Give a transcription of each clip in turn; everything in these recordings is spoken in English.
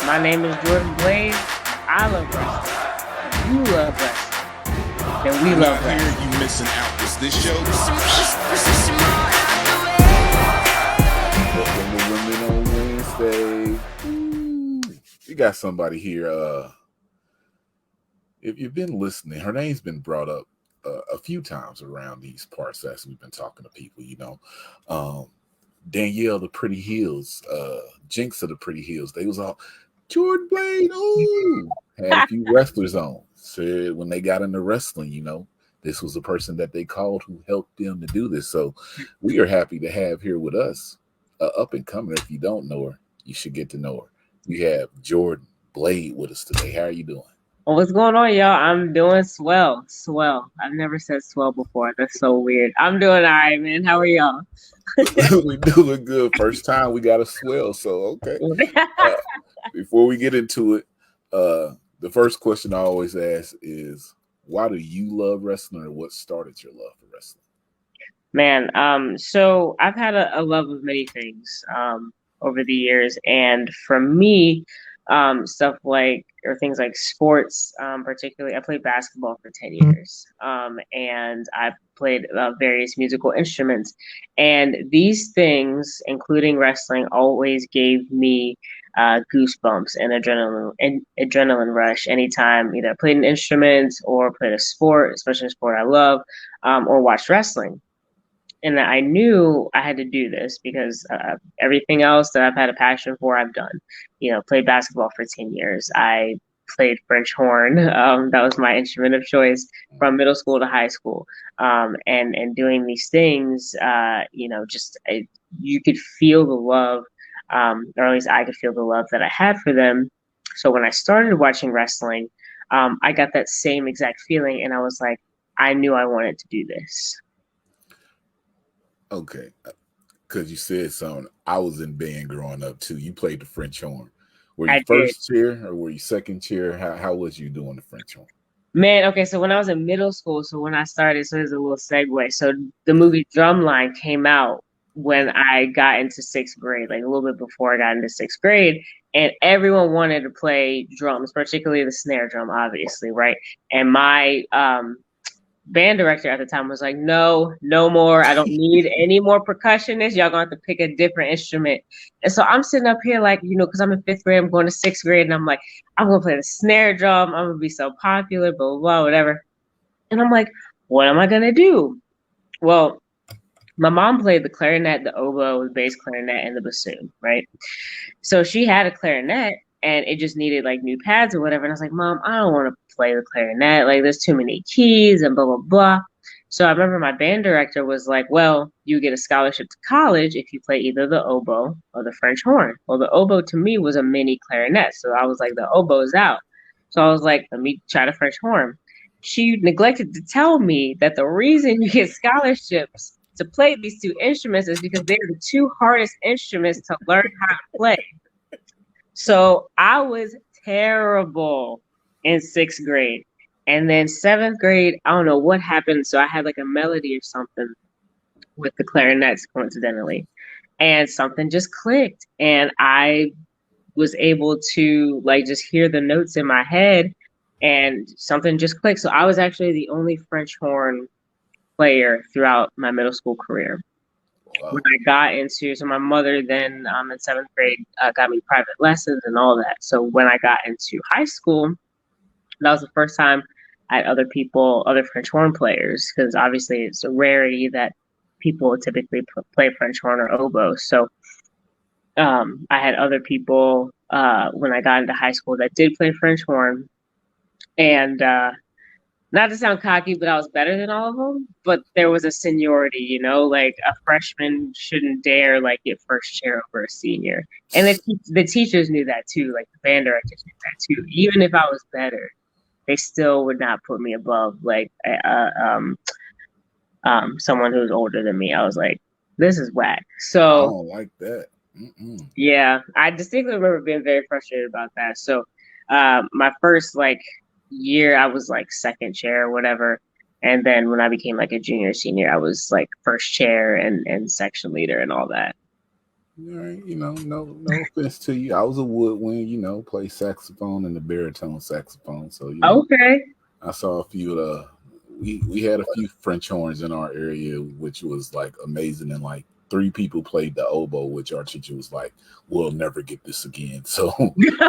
My name is Jordan Blaze. I love wrestling. You love wrestling. Then we You're love not here, wrestling. you missing out. Is this show? Welcome to Women on Wednesday. We got somebody here. If you've been listening, her name's been brought up a few times around these parts as we've been talking to people. Danielle, the Pretty Heels, Jinx of the Pretty Heels. They was all Jordan Blade. Oh, had a few wrestlers on. Said when they got into wrestling, this was the person that they called who helped them to do this. So we are happy to have here with us. Up and coming. If you don't know her, you should get to know her. We have Jordan Blade with us today. How are you doing? What's going on, y'all? I'm doing swell. Swell. I've never said swell before. That's so weird. I'm doing all right, man. How are y'all? We doing good. First time we got a swell. So okay. Before we get into it, the first question I always ask is, why do you love wrestling, or what started your love for wrestling? Man, so I've had a love of many things over the years, and for me, things like sports, particularly, I played basketball for 10 years, and I played various musical instruments, and these things, including wrestling, always gave me goosebumps and adrenaline rush anytime either I played an instrument or played a sport, especially a sport I love, or watched wrestling. And I knew I had to do this because everything else that I've had a passion for, I've done. Played basketball for 10 years. I played French horn. That was my instrument of choice from middle school to high school. And doing these things, you could feel the love, or at least I could feel the love that I had for them. So when I started watching wrestling, I got that same exact feeling, and I was like, I knew I wanted to do this. Okay, because you said something. I was in band growing up too. You played the French horn. Were you I did. first chair or were you second chair? How was you doing the French horn? Man, okay, so when I was in middle school, so when I started, so there's a little segue. So the movie Drumline came out when I got into sixth grade, like a little bit before I got into sixth grade, and everyone wanted to play drums, particularly the snare drum, obviously, right? And my band director at the time was like, no more. I don't need any more percussionists. Y'all gonna have to pick a different instrument. And so I'm sitting up here like, because I'm in fifth grade, I'm going to sixth grade, and I'm like, I'm gonna play the snare drum. I'm gonna be so popular, blah, blah, blah, whatever. And I'm like, what am I gonna do? Well, my mom played the clarinet, the oboe, the bass clarinet, and the bassoon, right? So she had a clarinet, and it just needed like new pads or whatever. And I was like, Mom, I don't want to play the clarinet. Like, there's too many keys and blah, blah, blah. So I remember my band director was like, well, you get a scholarship to college if you play either the oboe or the French horn. Well, the oboe to me was a mini clarinet. So I was like, the oboe's out. So I was like, let me try the French horn. She neglected to tell me that the reason you get scholarships to play these two instruments is because they're the two hardest instruments to learn how to play. So I was terrible in sixth grade. And then seventh grade, I don't know what happened. So I had like a melody or something with the clarinets, coincidentally. And something just clicked. And I was able to like just hear the notes in my head, and something just clicked. So I was actually the only French horn player throughout my middle school career. Wow. When I got into, so my mother then in seventh grade got me private lessons and all that. So when I got into high school, that was the first time I had other French horn players, because obviously it's a rarity that people typically play French horn or oboe. So I had other people when I got into high school that did play French horn, and not to sound cocky, but I was better than all of them. But there was a seniority, like a freshman shouldn't dare like get first chair over a senior, and the teachers knew that too. Like the band directors knew that too. Even if I was better, they still would not put me above like someone who's older than me. I was like, this is whack. So I don't like that. yeah, I distinctly remember being very frustrated about that. So my first like year, I was like second chair or whatever. And then when I became like a junior, senior, I was like first chair and section leader and all that. All right, no offense to you. I was a woodwind, play saxophone and the baritone saxophone. So, Okay. I saw a few of the we had a few French horns in our area, which was like amazing, and like three people played the oboe, which our teacher was like, "We'll never get this again." So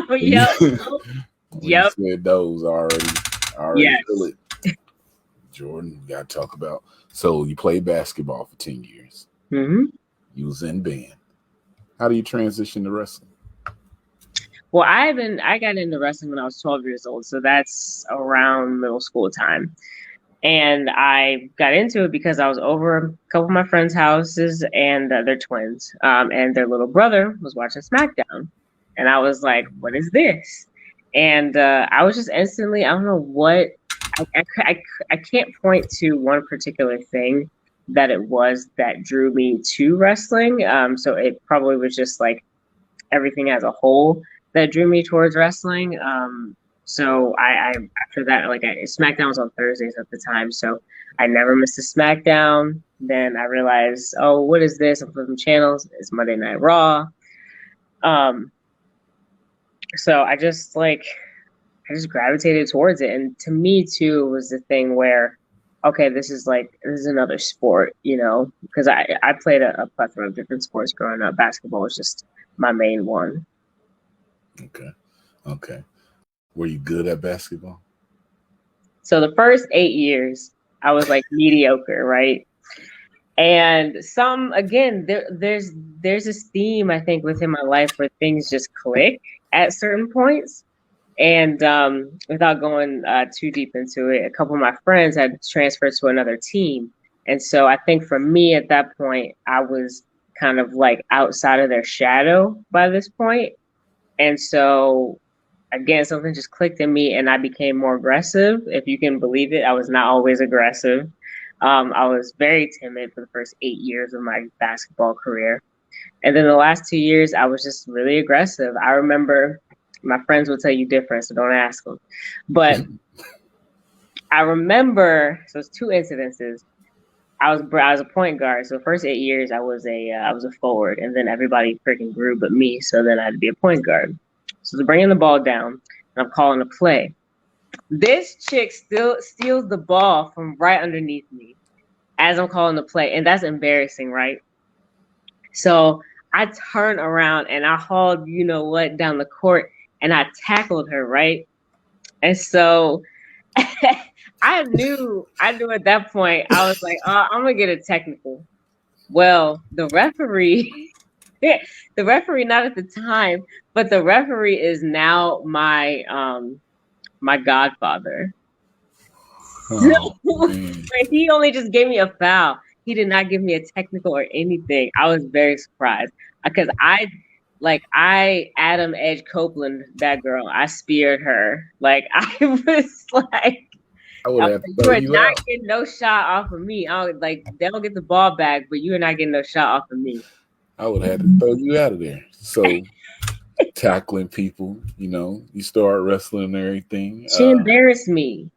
when you Yep. when you Yep. said those, I already feel Yes. it. Jordan, we got to talk about. So you played basketball for 10 years. Hmm. You was in band. How do you transition to wrestling? Well, I got into wrestling when I was 12 years old, so that's around middle school time. And I got into it because I was over a couple of my friends' houses, and they're twins, and their little brother was watching SmackDown, and I was like, "What is this?" And I was just instantly, I don't know what, I can't point to one particular thing that it was that drew me to wrestling. So it probably was just like everything as a whole that drew me towards wrestling. So I after that, like SmackDown was on Thursdays at the time, so I never missed a SmackDown. Then I realized, oh, what is this? I'm flipping channels. It's Monday Night Raw. Um, so I just gravitated towards it, and to me too was the thing where, okay, this is another sport, because I played a plethora of different sports growing up. Basketball was just my main one. Okay, okay. Were you good at basketball? So the first 8 years, I was like mediocre, right? And there's this theme I think within my life where things just click at certain points. And without going too deep into it, a couple of my friends had transferred to another team, and so I think for me at that point, I was kind of like outside of their shadow by this point, and so again, something just clicked in me and I became more aggressive. If you can believe it, I was not always aggressive. I was very timid for the first 8 years of my basketball career. And then the last 2 years, I was just really aggressive. I remember my friends will tell you different, so don't ask them. But I remember, so it's two incidences. I was a point guard. So the first 8 years, I was a forward, and then everybody freaking grew but me. So then I had to be a point guard. So they're bringing the ball down, and I'm calling a play. This chick still steals the ball from right underneath me as I'm calling the play, and that's embarrassing, right? So I turned around and I hauled, you know what, down the court, and I tackled her, right? And so I knew at that point, I was like, oh, I'm gonna get a technical. Well, the referee, not at the time, but the referee is now my godfather. So Oh man. like, he only just gave me a foul. He did not give me a technical or anything. I was very surprised because I Adam Edge Copeland that girl. I speared her. Like I was like, I would have to you throw are you not out. getting no shot off of me. They'll get the ball back, but you are not getting no shot off of me. I would have to throw you out of there. So tackling people, you start wrestling and everything. She embarrassed me.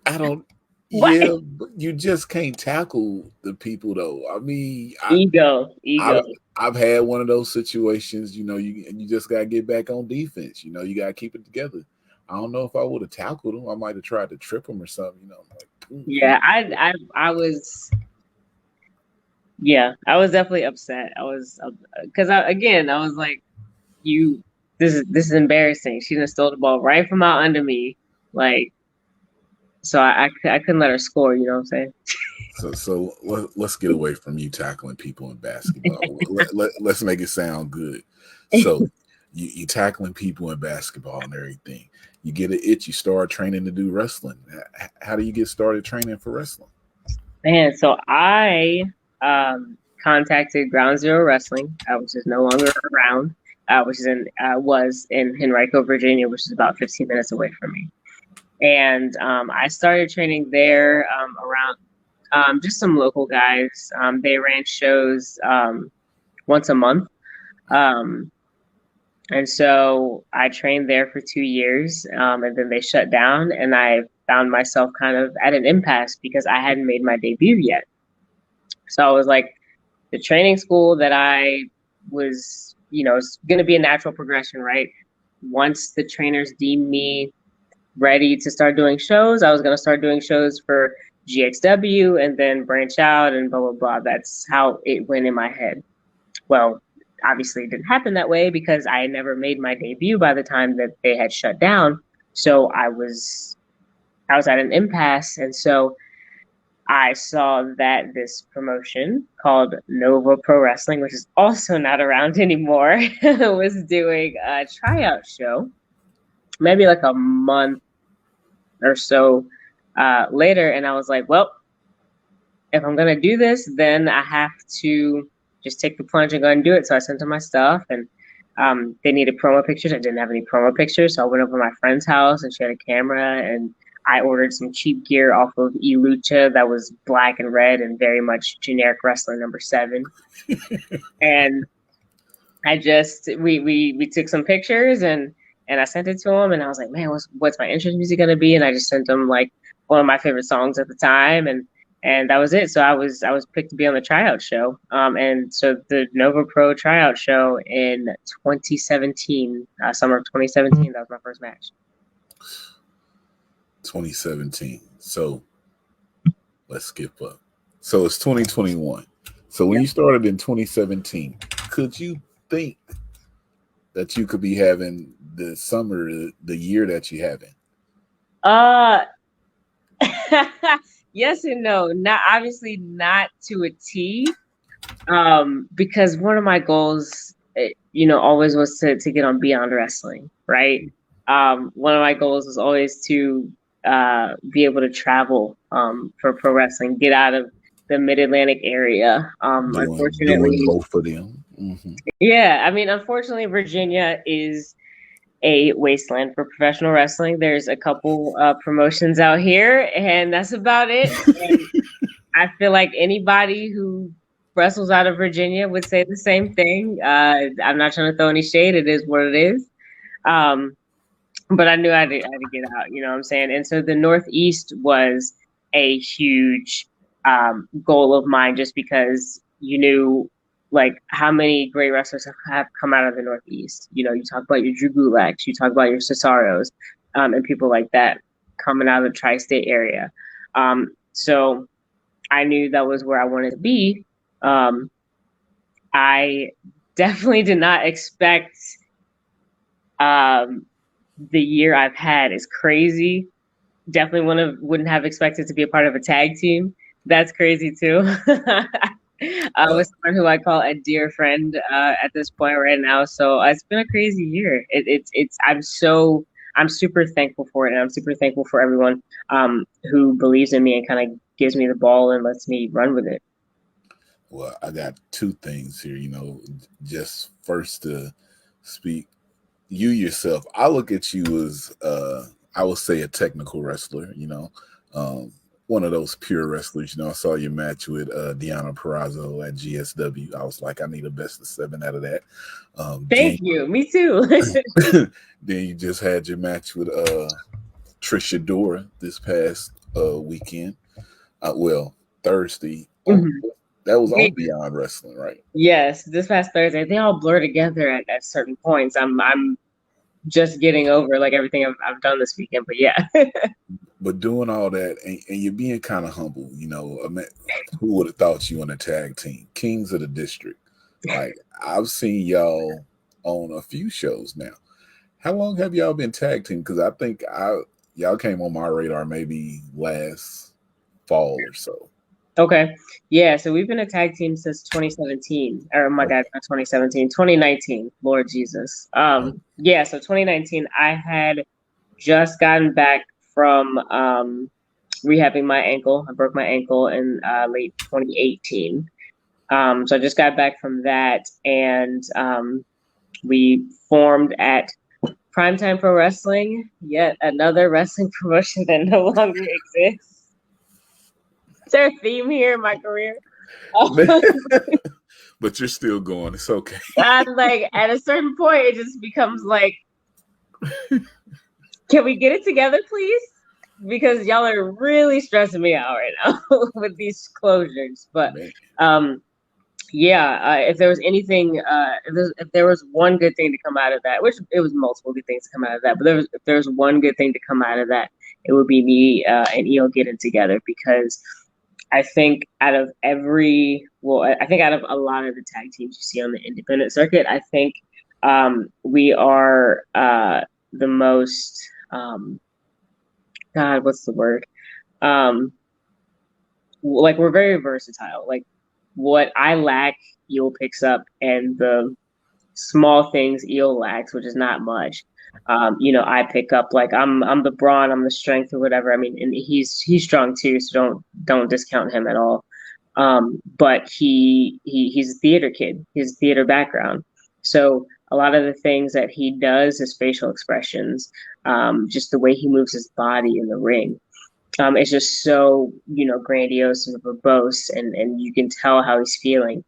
I don't. What? Yeah, but you just can't tackle the people though. I mean, Ego, ego. I've I've had one of those situations. You just gotta get back on defense. You gotta keep it together. I don't know if I would have tackled him. I might have tried to trip him or something. Like, Yeah, I was. Yeah, I was definitely upset. I was because I was like, you. This is embarrassing. She just stole the ball right from out under me. Like, so I couldn't let her score. You know what I'm saying? so let's get away from you tackling people in basketball. Let's make it sound good. So you tackling people in basketball and everything. You get an itch. You start training to do wrestling. How do you get started training for wrestling? Man, so I contacted Ground Zero Wrestling, which is no longer around, which is in was in Henrico, Virginia, which is about 15 minutes away from me. And I started training there around just some local guys. They ran shows once a month. Um, and so I trained there for 2 years, and then they shut down. And found myself kind of at an impasse because I hadn't made my debut yet. So I was like, the training school that I was, it's going to be a natural progression, right? Once the trainers deemed me ready to start doing shows, I was going to start doing shows for GXW and then branch out and blah, blah, blah. That's how it went in my head. Well, obviously it didn't happen that way because I had never made my debut by the time that they had shut down. So I was at an impasse. And so I saw that this promotion called Nova Pro Wrestling, which is also not around anymore, was doing a tryout show, maybe like a month or so later. And I was like, well, if I'm going to do this, then I have to just take the plunge and go and do it. So I sent them my stuff, and they needed promo pictures. I didn't have any promo pictures. So I went over to my friend's house, and she had a camera, and I ordered some cheap gear off of eLucha that was black and red and very much generic wrestling number 7. And I just, we took some pictures, and I sent it to him, and I was like, man, what's my entrance music going to be? And I just sent him like one of my favorite songs at the time. And that was it. So I was picked to be on the tryout show. And so the Nova Pro tryout show in 2017, summer of 2017, that was my first match. 2017. So let's skip up. So it's 2021. So when you started in 2017, could you think that you could be having the summer, the year that you having? Yes and no. Not obviously not to a T. Because one of my goals, always was to get on Beyond Wrestling, right? One of my goals was always to be able to travel for pro wrestling, get out of the Mid-Atlantic area. Unfortunately, doing both of them. Mm-hmm. Yeah, I mean, unfortunately, Virginia is a wasteland for professional wrestling. There's a couple promotions out here, and that's about it. And I feel like anybody who wrestles out of Virginia would say the same thing. I'm not trying to throw any shade. It is what it is. But I knew I had to get out, you know what I'm saying? And so the Northeast was a huge goal of mine, just because you knew like how many great wrestlers have come out of the Northeast. You talk about your Drew Gulaks, you talk about your Cesaros, and people like that coming out of the tri-state area. So I knew that was where I wanted to be. I definitely did not expect the year I've had is crazy. Definitely wouldn't have expected to be a part of a tag team. That's crazy too. With someone who I call a dear friend at this point right now. So it's been a crazy year. I'm super thankful for it, and I'm super thankful for everyone who believes in me and kind of gives me the ball and lets me run with it. Well, I got two things here, just first to speak. You yourself, I look at you as, I would say, a technical wrestler, one of those pure wrestlers. I saw your match with Deanna Purrazzo at GSW. I was like, I need a best of 7 out of that. Thank you. Me too. Then you just had your match with Trisha Dora this past weekend. Thursday. Mm-hmm. That was on Beyond Wrestling, right? Yes, this past Thursday. They all blur together at certain points. I'm just getting over like everything I've done this weekend, but yeah. But doing all that, and you're being kind of humble, who would have thought you on a tag team, Kings of the District? Like, I've seen y'all on a few shows now. How long have y'all been tag team? Because I think y'all came on my radar maybe last fall or so. Okay. Yeah, so we've been a tag team since 2017. Or my God, not 2017, 2019. Lord Jesus. Yeah, so 2019, I had just gotten back from rehabbing my ankle. I broke my ankle in late 2018. So I just got back from that, and we formed at Primetime Pro Wrestling, yet another wrestling promotion that no longer exists. Is there a theme here in my career? But you're still going. It's okay. I'm like, at a certain point, it just becomes like, can we get it together, please? because y'all are really stressing me out right now with these closures. But Man, um, yeah, if there was anything, if there was one good thing to come out of that, which it was multiple good things to come out of that, but if there was one good thing to come out of that, it would be me and EO getting together because I think out of I think out of a lot of the tag teams you see on the independent circuit, I think we are the most God, what's the word? Um, like we're very versatile. Like what I lack, Eel picks up, and the small things Eel lacks, which is not much. I pick up like I'm the brawn, I'm the strength or whatever. I mean, and he's strong too, so don't discount him at all. But he's a theater kid. He's a theater background. So a lot of the things that he does, his facial expressions, just the way he moves his body in the ring, it's just so, grandiose and verbose, and you can tell how he's feeling.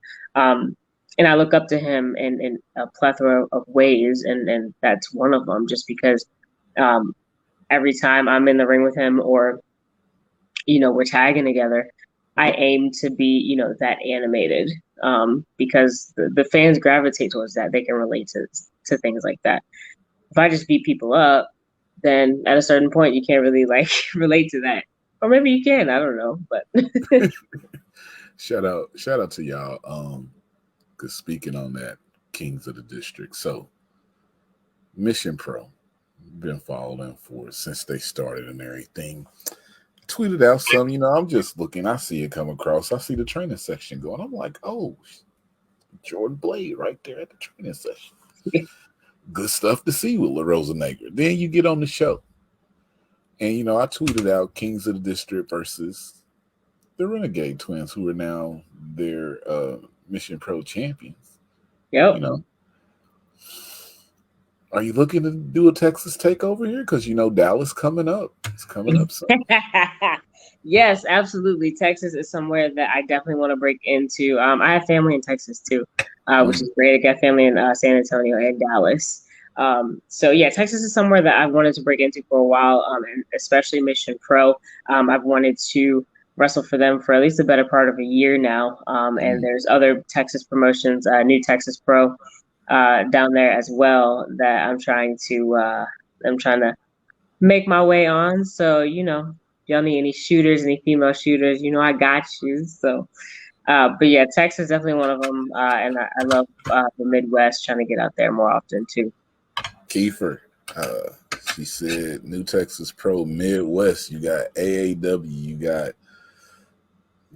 And I look up to him in a plethora of ways, and that's one of them, just because um, every time I'm in the ring with him or, we're tagging together, I aim to be, that animated because the fans gravitate towards that. They can relate to things like that. If I just beat people up, then at a certain point you can't really like relate to that. Or maybe you can, I don't know. But shout out to y'all. Because speaking on that, Kings of the District. So Mission Pro, been following for since they started and everything. Tweeted out some, I'm just looking. I see it come across. I see the training section going. I'm like, oh, Jordan Blade right there at the training session. Good stuff to see with La Rosa Negra. Then you get on the show. And, I tweeted out Kings of the District versus the Renegade Twins, who are now their Mission Pro champions. yep. Are you looking to do a Texas takeover here? Because, Dallas coming up. It's coming up soon. Yes, absolutely. Texas is somewhere that I definitely want to break into. I have family in Texas too, which is great. I got family in San Antonio and Dallas. So yeah, Texas is somewhere that I've wanted to break into for a while, and especially Mission Pro. I've wanted to wrestle for them for at least a better part of a year now. And there's other Texas promotions, New Texas Pro, down there as well that I'm trying to make my way on. So, y'all need any shooters, any female shooters, I got you. So, but yeah, Texas is definitely one of them. And I love the Midwest, trying to get out there more often too. Kiefer, she said New Texas Pro Midwest. You got AAW, you got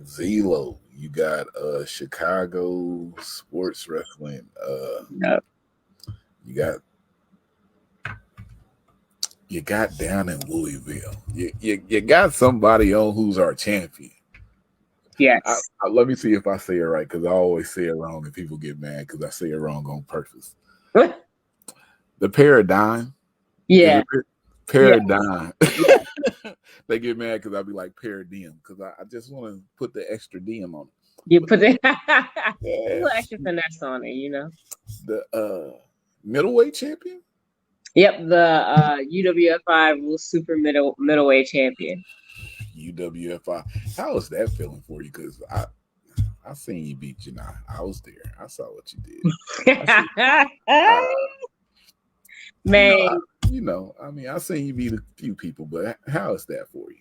Zelo, you got Chicago Sports Wrestling. Yep. You got down in Louisville. You got somebody on who's our champion. Yes. Let me see if I say it right, because I always say it wrong and people get mad because I say it wrong on purpose. The Paradigm. Yeah. Paradigm. Yeah. They get mad because I be like Paradigm, because I just want to put the extra DM on it. You put the extra finesse on it, The middleweight champion? Yep, the UWFI Rules Super Middleweight Champion. UWFI. How is that feeling for you? Because I seen you beat Janai. I was there. I saw what you did. Man. I seen you beat a few people, but how is that for you?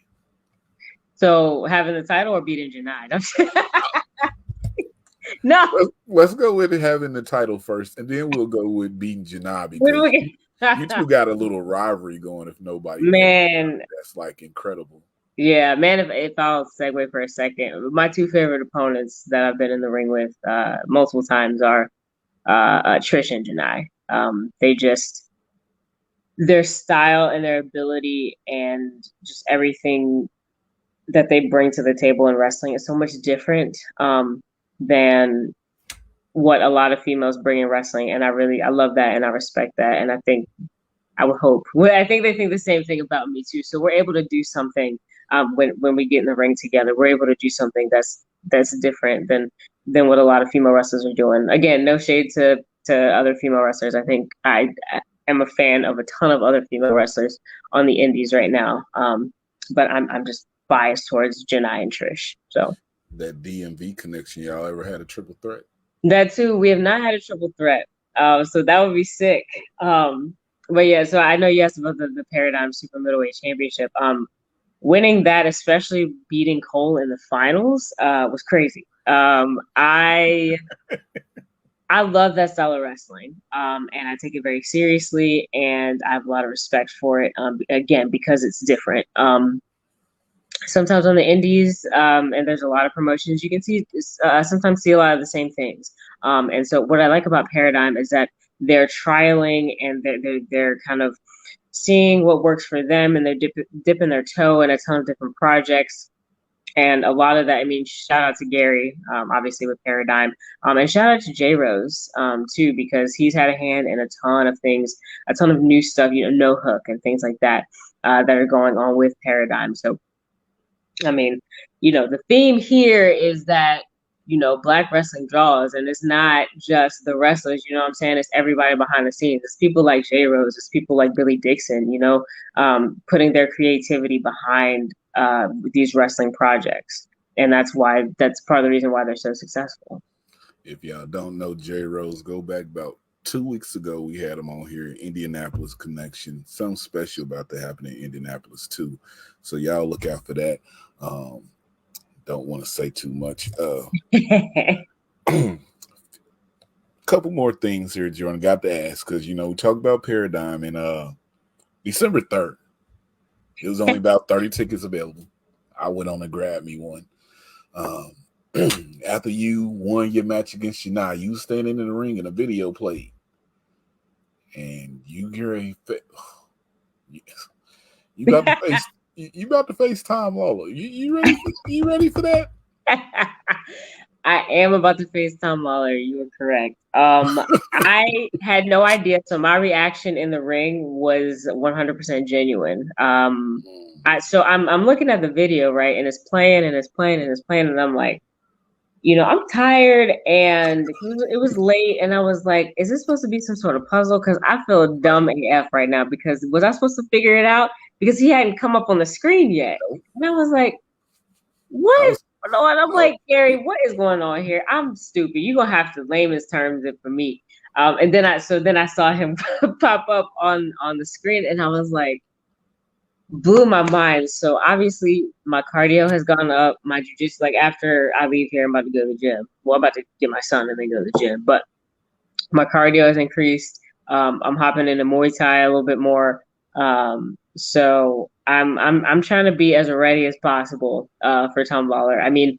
So having the title or beating Janai? No. Let's go with having the title first, and then we'll go with beating Janai, because you two got a little rivalry going. If nobody knows, that's like incredible. Yeah, man. If I'll segue for a second, my two favorite opponents that I've been in the ring with multiple times are Trish and Janai. Their style and their ability and just everything that they bring to the table in wrestling is so much different than what a lot of females bring in wrestling. And I love that and I respect that. And I think I think they think the same thing about me too. So we're able to do something when we get in the ring together. We're able to do something that's different than what a lot of female wrestlers are doing. Again, no shade to other female wrestlers. I think I am a fan of a ton of other female wrestlers on the indies right now. but I'm just biased towards Janai and Trish. So That DMV connection, y'all ever had a triple threat? that too, we have not had a triple threat. So that would be sick. But yeah, so I know you asked about the Paradigm Super Middleweight Championship. Winning that, especially beating Cole in the finals, was crazy. I love that style of wrestling, and I take it very seriously, and I have a lot of respect for it. Again, because it's different. Sometimes on the indies, and there's a lot of promotions, you can see sometimes see a lot of the same things. And so, what I like about Paradigm is that they're trialing and they're kind of seeing what works for them, and they're dipping their toe in a ton of different projects. And a lot of that, I mean, shout out to Gary, obviously with Paradigm, and shout out to J Rose too, because he's had a hand in a ton of things, a ton of new stuff, No Hook and things like that that are going on with Paradigm. So I mean, the theme here is that, Black wrestling draws, and it's not just the wrestlers, you know what I'm saying? It's everybody behind the scenes. It's people like J Rose, it's people like Billy Dixon, putting their creativity behind these wrestling projects. And that's part of the reason why they're so successful. If y'all don't know J Rose, go back about 2 weeks ago. We had him on here, Indianapolis Connection. Something special about that happening in Indianapolis too. So y'all look out for that. Don't want to say too much. Couple more things here, Jordan. Got to ask because we talked about Paradigm and December 3rd. It was only about 30 tickets available. I went on and grabbed me one. After you won your match against Shania, you standing in the ring and a video played. And you about to face you about to face Tom Lawler. You ready for that? I am about to face Tom Lawler. You were correct. I had no idea, so my reaction in the ring was 100% genuine. I'm looking at the video, right, and it's playing and it's playing and it's playing, and I'm like, I'm tired, and it was late, and I was like, is this supposed to be some sort of puzzle? Because I feel dumb AF right now. Because was I supposed to figure it out? Because he hadn't come up on the screen yet, and I was like, what is going on? I'm like, Gary, what is going on here? I'm stupid. You're gonna have to layman's terms it for me. And then I saw him pop up on the screen, and I was like, blew my mind. So obviously my cardio has gone up. My jujitsu, like after I leave here, I'm about to go to the gym. Well, I'm about to get my son and then go to the gym. But my cardio has increased. I'm hopping into Muay Thai a little bit more. So I'm trying to be as ready as possible for Tom Lawler. I mean,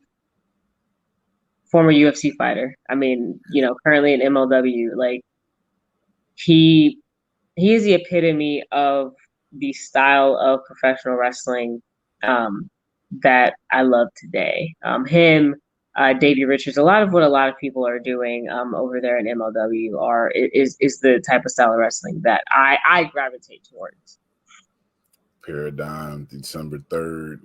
former UFC fighter. I mean, currently in MLW. Like he is the epitome of the style of professional wrestling that I love today. Him, Davey Richards, a lot of what a lot of people are doing over there in MLW is the type of style of wrestling that I gravitate towards. Paradigm, December 3rd.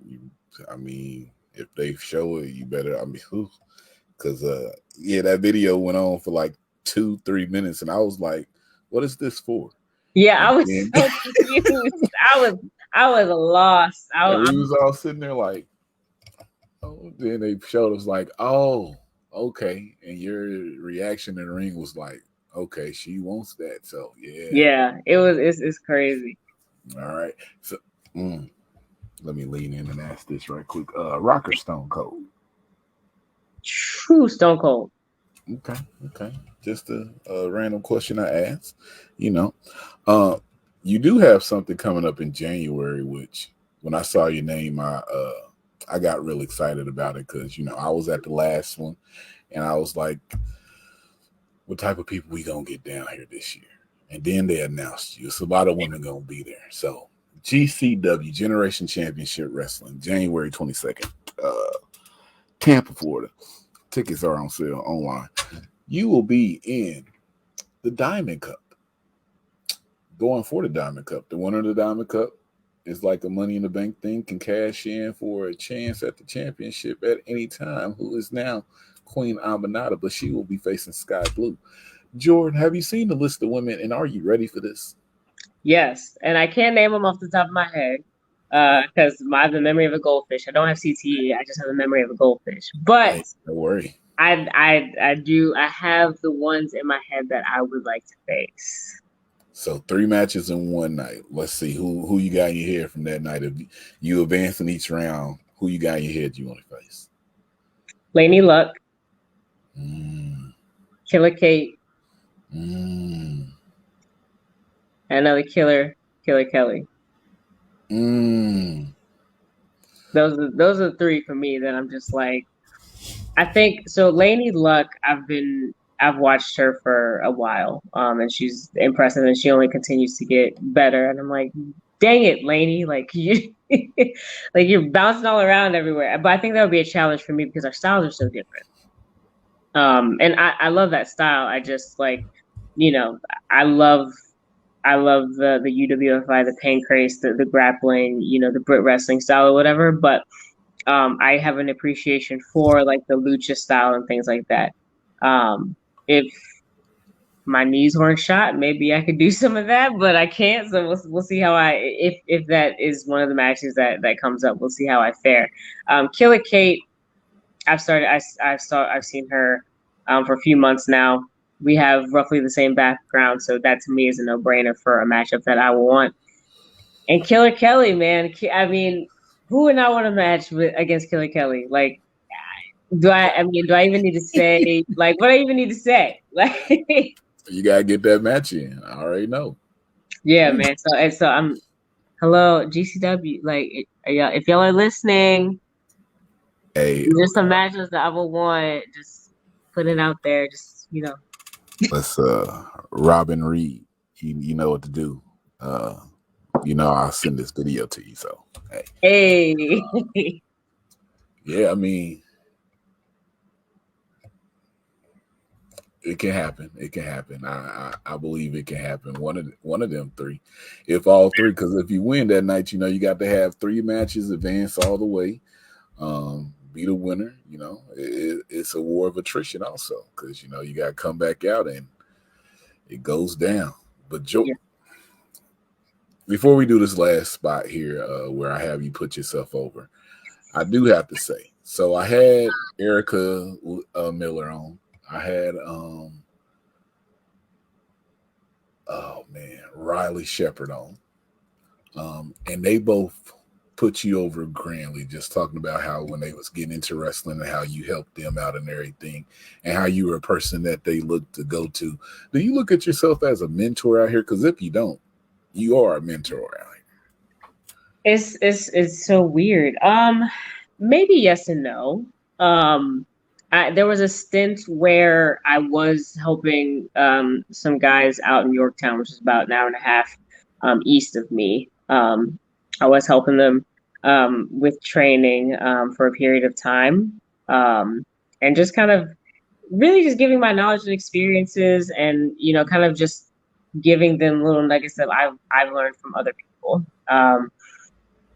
I mean, if they show it, you better. I mean, because that video went on for like 2-3 minutes, and I was like, "What is this for?" Yeah, I was so confused. I was lost. We was all sitting there like, oh. Then they showed us like, oh, okay, and your reaction in the ring was like, okay, she wants that. So yeah, it's crazy. All right, so let me lean in and ask this right quick. Rock or Stone Cold? True Stone Cold. Okay. Just a random question I asked. You do have something coming up in January, which when I saw your name, I got real excited about it because I was at the last one, and I was like, "What type of people we gonna get down here this year?" And then they announced you. It's a lot of women gonna be there. So GCW Generation Championship Wrestling, January 22nd, Tampa, Florida. Tickets are on sale online. You will be in the Diamond Cup. Going for the Diamond Cup. The winner of the Diamond Cup is like a Money in the Bank thing, can cash in for a chance at the championship at any time, who is now Queen Aminata, but she will be facing Sky Blue. Jordan, have you seen the list of women, and are you ready for this? Yes, and I can't name them off the top of my head, because I have the memory of a goldfish. I don't have CTE. I just have the memory of a goldfish. But Hey, don't worry. I have the ones in my head that I would like to face. So 3 matches in one night. Let's see who you got in your head from that night. If you advance in each round, who you got in your head you want to face? Laney Luck, Mm, Killer Kate, mm, and another Killer Kelly. mm. Those are three for me that I'm just like. I think so. Laney Luck, I've watched her for a while, and she's impressive, and she only continues to get better. And I'm like, dang it, Laney, like you, like you're bouncing all around everywhere. But I think that would be a challenge for me because our styles are so different. And I love that style. I just like, you know, I love I love the UWFI, the pancrase, the grappling, the Brit wrestling style or whatever. But I have an appreciation for like the lucha style and things like that. If my knees weren't shot, maybe I could do some of that, but I can't. So we'll see how if that is one of the matches that comes up. We'll see how I fare. Killer Kate, I've seen her for a few months now. We have roughly the same background, so that to me is a no brainer for a matchup that I will want. And Killer Kelly, man, I mean, who would not want to match against Killer Kelly? Like, do I even need to say, like, what do I even need to say? Like, You gotta get that match in. I already know. yeah, man. So I'm, hello, GCW. Like, yeah, if y'all are listening, Hey, there's some matches that I will want. Just put it out there. Just, let's Robin Reed. You know what to do. I'll send this video to you. So hey. hey. Yeah, I mean, it can happen. It can happen. I believe it can happen. One of them three, if all three, because if you win that night, you got to have 3 matches, advance all the way, be the winner. It's a war of attrition also, because you got to come back out and it goes down. But Joe, Yeah. before we do this last spot here, where I have you put yourself over, I do have to say. So I had Erica Miller on. I had Riley Shepard on. And they both put you over grandly, just talking about how when they was getting into wrestling and how you helped them out and everything, and how you were a person that they looked to go to. Do you look at yourself as a mentor out here? Because if you don't, you are a mentor out here. It's so weird. Maybe yes and no. There was a stint where I was helping some guys out in Yorktown, which is about an hour and a half east of me. I was helping them with training for a period of time, and just kind of really just giving my knowledge and experiences, and kind of just giving them little nuggets that I've learned from other people.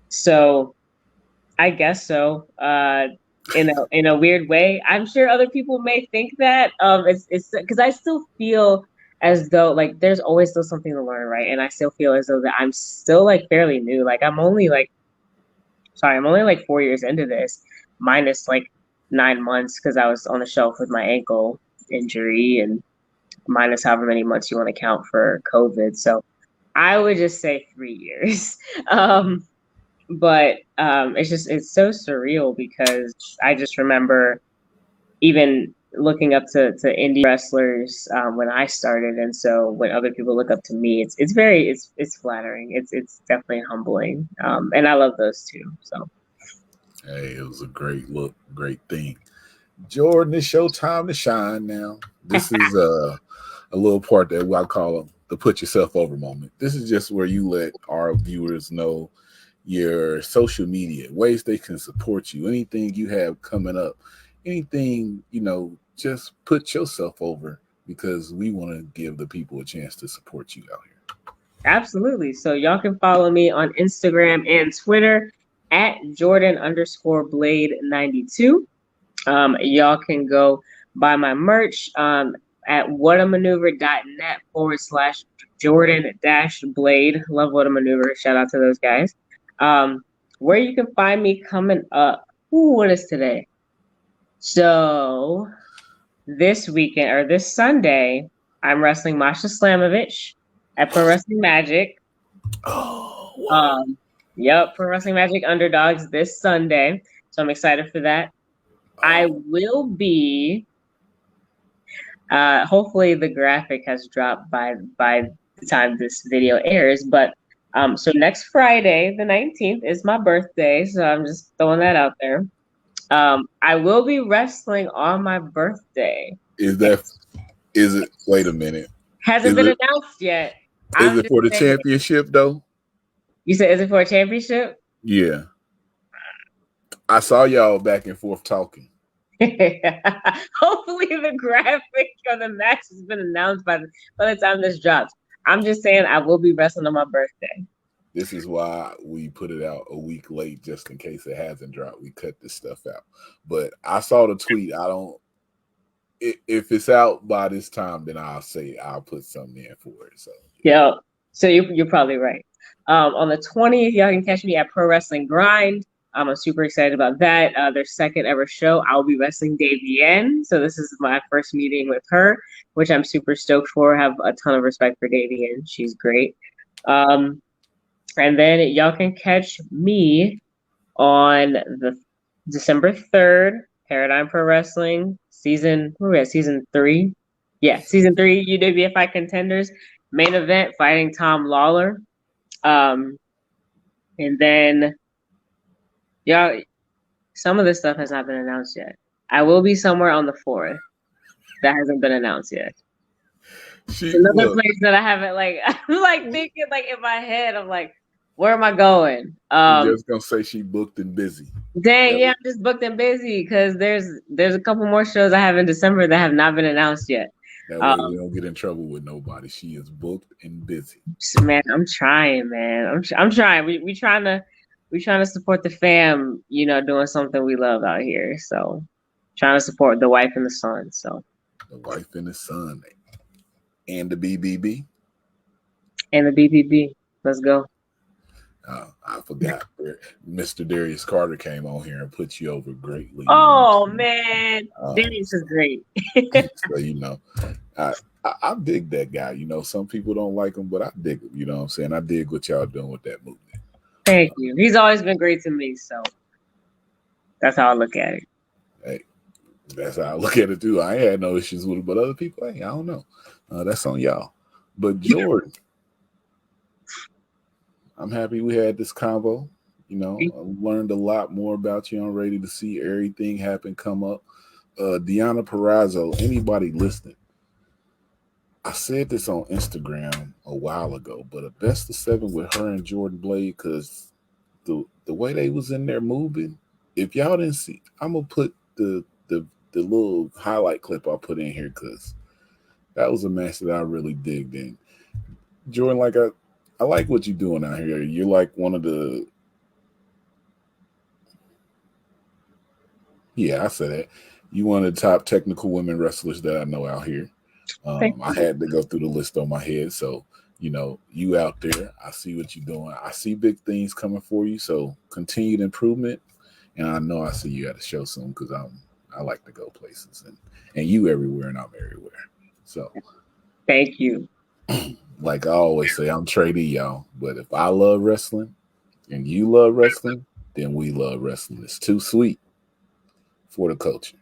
So I guess so. In a weird way, I'm sure other people may think that. It's because I still feel as though like there's always still something to learn, right? And I still feel as though that I'm still like fairly new. Like I'm only like 4 years into this, minus like 9 months because I was on the shelf with my ankle injury, and minus however many months you want to count for COVID. So I would just say 3 years. But it's so surreal because I just remember even looking up to indie wrestlers when I started, and so when other people look up to me, it's flattering. It's definitely humbling, and I love those two. So Hey, it was a great look, great thing. Jordan, it's your time to shine now. This is a little part that I call the put yourself over moment. This is just where you let our viewers know your social media, ways they can support you, anything you have coming up, anything, just put yourself over because we want to give the people a chance to support you out here. absolutely. So y'all can follow me on Instagram and Twitter at Jordan_Blade92. Y'all can go buy my merch at whatamaneuver.net /Jordan Blade. Love What a Maneuver. Shout out to those guys. Um, where you can find me coming up. Ooh, what is today? So this weekend or this Sunday, I'm wrestling Masha Slamovich at Pro Wrestling Magic. Oh, what? Um, yep, Pro Wrestling Magic Underdogs this Sunday. So I'm excited for that. I Oh, will be hopefully the graphic has dropped by the time this video airs, but so next Friday, the 19th, is my birthday. So I'm just throwing that out there. I will be wrestling on my birthday. is that? Is it? Wait a minute. Hasn't Is been it? announced yet. Is I'm it just for the saying. championship though? You said, is it for a championship? Yeah, I saw y'all back and forth talking. Hopefully, the graphic or the match has been announced by the time this drops. I'm just saying I will be wrestling on my birthday. This is why we put it out a week late, just in case it hasn't dropped. We cut this stuff out. But I saw the tweet. I don't. If it's out by this time, then I'll put something in for it. So Yeah. So you're probably right. On the 20th, y'all can catch me at Pro Wrestling Grind. I'm super excited about that. Their second ever show. I'll be wrestling Davienne. So this is my first meeting with her, which I'm super stoked for. I have a ton of respect for Davienne. She's great. And then y'all can catch me on the December 3rd, Paradigm Pro Wrestling season. Where are we at? Season 3. Yeah, season 3 UWFI Contenders main event fighting Tom Lawler. And then y'all, some of this stuff has not been announced yet. I will be somewhere on the 4th. That hasn't been announced yet. Another place that I haven't like I'm like thinking like in my head, I'm like, where am I going? you're just gonna say she booked and busy. Dang, yeah, I'm just booked and busy because there's a couple more shows I have in December that have not been announced yet. That way we don't get in trouble with nobody. She is booked and busy. Man, I'm trying, man. I'm trying. We trying to support the fam, doing something we love out here. So trying to support the wife and the son. So The wife and the son. And the BBB. and the BBB. Let's go. I forgot. Mr. Darius Carter came on here and put you over greatly. Oh man, Darius is great. So I dig that guy. Some people don't like him, but I dig him. You know what I'm saying? I dig what y'all doing with that movement. Thank you. He's always been great to me, so that's how I look at it. Hey, that's how I look at it too. I ain't had no issues with it, but other people, hey, I don't know. That's on y'all. But Jordan, I'm happy we had this convo. I learned a lot more about you. I'm ready to see everything happen, come up. Deanna Perrazzo, anybody listening, I said this on Instagram a while ago, but a best of 7 with her and Jordan Blade, because the way they was in there moving, if y'all didn't see, I'm going to put the little highlight clip I put in here because that was a match that I really digged in. Jordan, I like what you're doing out here. You're like one of the I said that. You one of the top technical women wrestlers that I know out here. I had to go through the list on my head. So, you out there, I see what you're doing. I see big things coming for you. So continued improvement. And I know I see you at a show soon because I like to go places and you everywhere and I'm everywhere. So thank you. Like I always say, I'm tradie, y'all. But if I love wrestling and you love wrestling, then we love wrestling. It's too sweet for the culture.